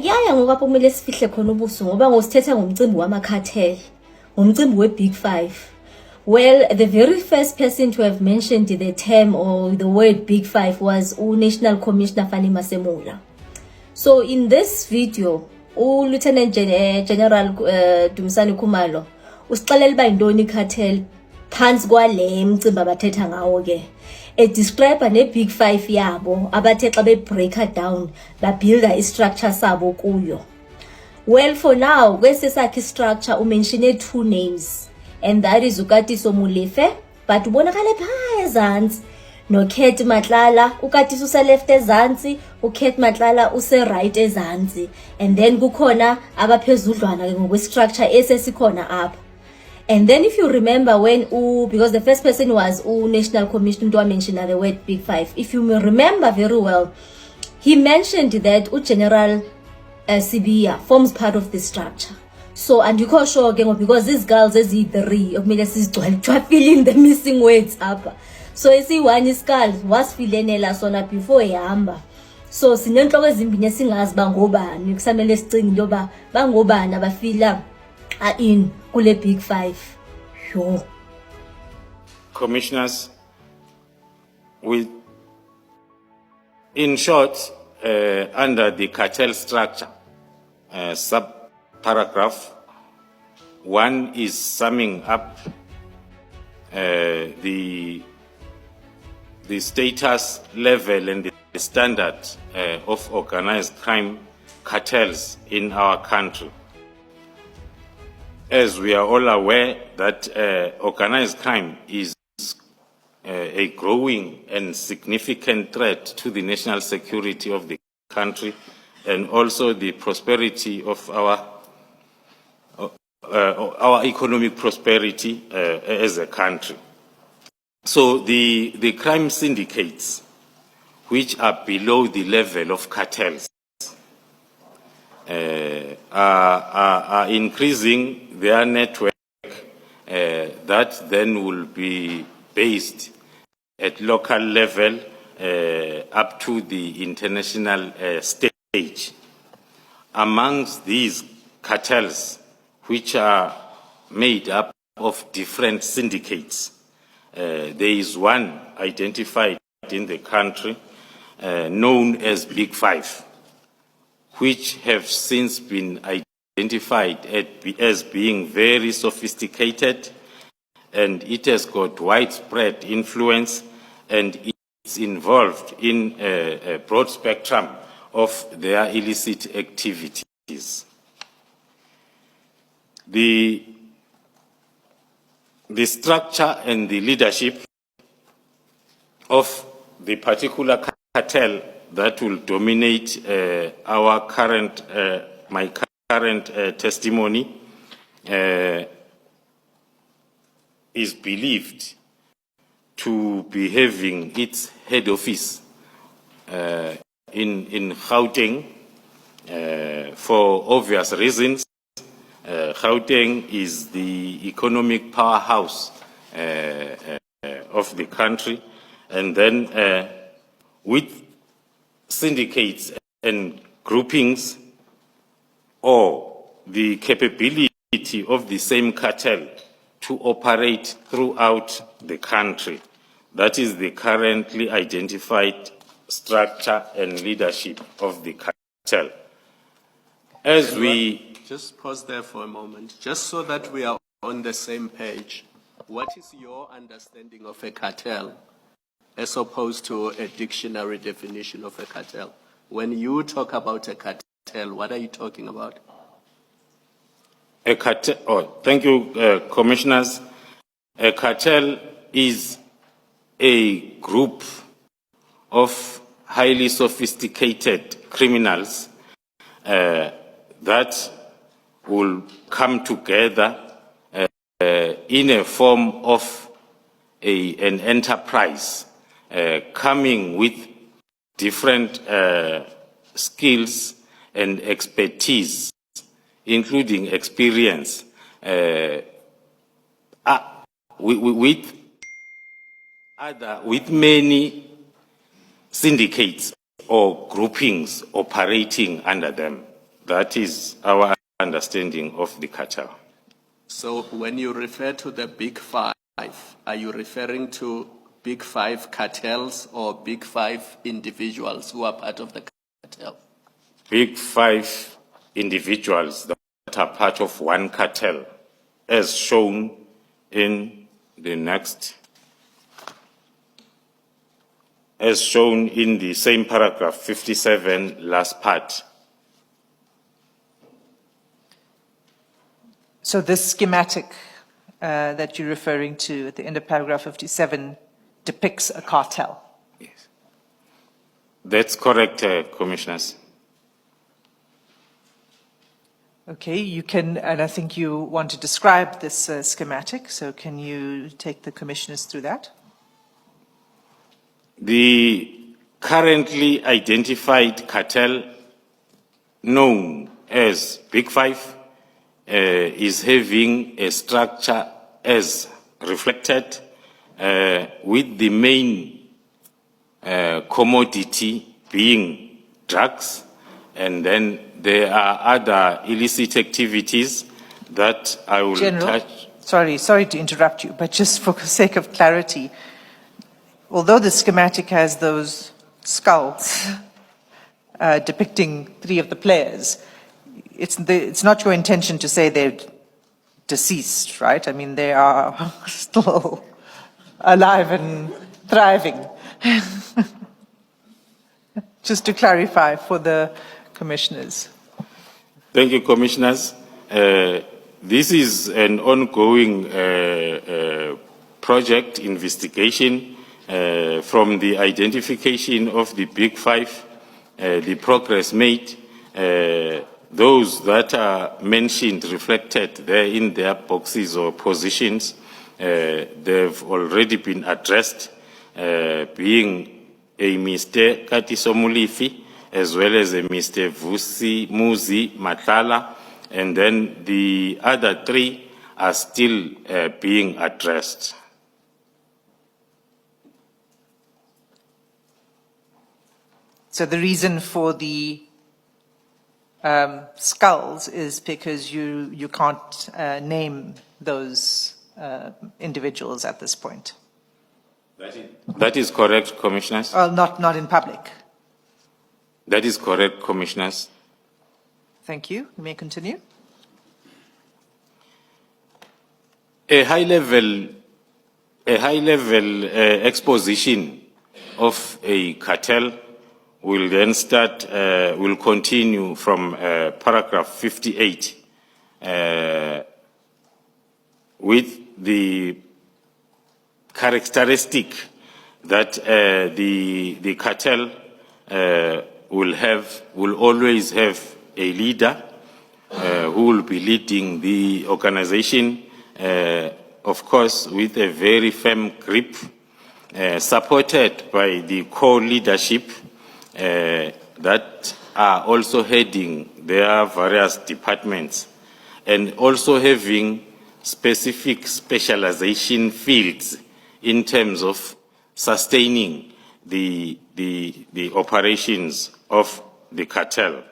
Ngiyaya ngoba kumele sifihle khona ubuso ngoba ngosithetha ngomcimbi wama-cartel, ngomcimbi we-Big Five. Well, the very first person to have mentioned the term or the word Big Five was National Commissioner Fani Masemola. So in this video, Lieutenant General Gen-Khumalo usixelela uba yintoni icartel phansi kwale mcimbi abathetha ngawo ke. Describe ne Big Five yabo abathe xa be-breaker down babuilda i-structure sabo kuyo. Well, for now, kwesesakhe structure umentioned two names, and that is Katiso Molefe, but ubonakale phaa ezantsi no Matlala. Ukatiso use left ezantsi, Matlala use right ezantsi, and then kukhona abaphezudlwana ngokwe-structure esesikhona apha. And then if you remember when because the first person was National Commission to mention the word Big Five, if you may remember very well, he mentioned that General Sibiya forms part of the structure. So, and you call sure again because these girls is three of me filling the missing words up. So you see one is girls was filling sona before yamba. So sinenhloko ezimbini esingazi bangobani kusamele sicinge ndoba bangobani abafila in kule Big Five. Sure. Commissioners, in short, under the cartel structure, sub-paragraph 1 is summing up the status level and the standard of organized crime cartels in our country. As we are all aware that organized crime is a growing and significant threat to the national security of the country and also the prosperity of our economic prosperity as a country. So the crime syndicates, which are below the level of cartels, are increasing their network that then will be based at local level up to the international stage. Amongst these cartels, which are made up of different syndicates, there is one identified in the country known as Big Five, which have since been identified as being very sophisticated, and it has got widespread influence, and it's involved in a broad spectrum of their illicit activities. The structure and the leadership of the particular cartel that will dominate my current testimony is believed to be having its head office in Gauteng for obvious reasons. Gauteng is the economic powerhouse of the country, and then with syndicates and groupings or the capability of the same cartel to operate throughout the country. That is the currently identified structure and leadership of the cartel. As we just pause there for a moment, just so that we are on the same page. What is your understanding of a cartel as opposed to a dictionary definition of a cartel? When you talk about a cartel, what are you talking about? A cartel, thank you, commissioners. A cartel is a group of highly sophisticated criminals that will come together in a form of an enterprise, coming with different skills and expertise, including experience, with many syndicates or groupings operating under them. That is our understanding of the cartel. So when you refer to the Big Five, are you referring to Big Five cartels or Big Five individuals who are part of the cartel? Big Five individuals that are part of one cartel, as shown in the next, as shown in the same paragraph 57, last part. So this schematic that you're referring to at the end of paragraph 57 depicts a cartel. Yes. That's correct, Commissioners. Okay, you can, and I think you want to describe this schematic, so can you take the commissioners through that? The currently identified cartel known as Big Five is having a structure as reflected with the main commodity being drugs, and then there are other illicit activities that I will General, touch. sorry to interrupt you, but just for the sake of clarity, although the schematic has those skulls depicting three of the players, it's not your intention to say they're deceased, right? I mean, they are still alive and thriving. Just to clarify for the commissioners. Thank you, Commissioners. This is an ongoing project investigation from the identification of the Big Five, the progress made. Those that are mentioned, reflected there in their boxes or positions, they've already been addressed, being a Mr. Katiso Molefe, as well as a Mr. Vusimuzi, Matlala, and then the other three are still being addressed. So the reason for the skulls is because you can't name those individuals at this point. That is correct, Commissioners. Well, not in public. That is correct, Commissioners. Thank you. You may continue. A high-level exposition of a cartel will then start, will continue from paragraph 58 with the characteristic that the cartel will always have a leader who will be leading the organization, of course, with a very firm grip, supported by the core leadership that are also heading their various departments, and also having specific specialization fields in terms of sustaining the operations of the cartel.